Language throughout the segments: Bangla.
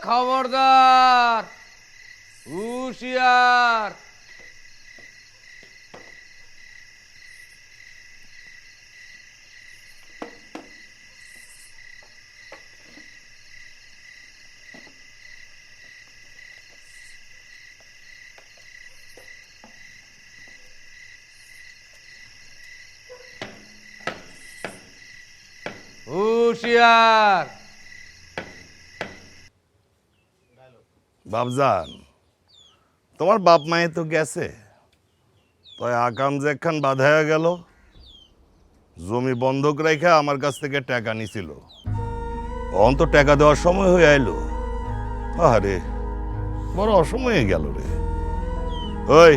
খবরদার, হুঁশিয়ার। হুঁশিয়ার। বাপজান, তোমার বাপ মায়ে তো গেছে, তাই আকাম যে একখান বাঁধায়া গেল। জমি বন্ধক রেখে আমার কাছ থেকে টাকা নিছিল, অন তো টাকা দেওয়ার সময় হয়ে আইলো। আরে বড় অসময়ে গেল রে। ওই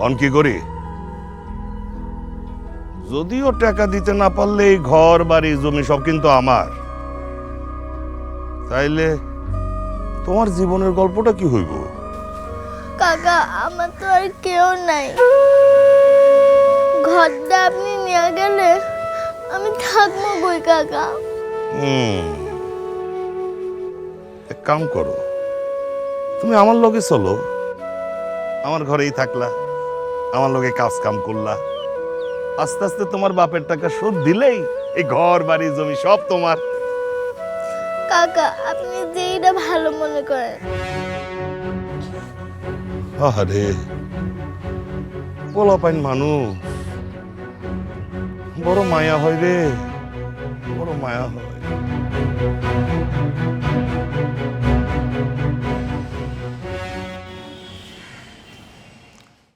অন কি করি? যদিও টাকা দিতে না পারলে এই ঘর বাড়ি জমি সব কিন্তু আমার, তাইলে তোমার জীবনের গল্পটা কি হইব? কাকা, আমার তো আর কেউ নাই। ঘরটা আপনি নিয়ে গেলে আমি থাকবো কই কাকা? এক কাম করো, তুমি আমার লগে চলো, আমার ঘরেই থাকলা, আমার লগে কাজ কাম করলা। আস্তে আস্তে তোমার বাপের টাকা শোধ দিলেই এই ঘর বাড়ি জমি সব তোমার। কাকা, আপনি যেইটা ভালো মনে করেন। আরে পোলা পাইন মানুষ, বড় মায়া হয় রে, বড় মায়া হয়।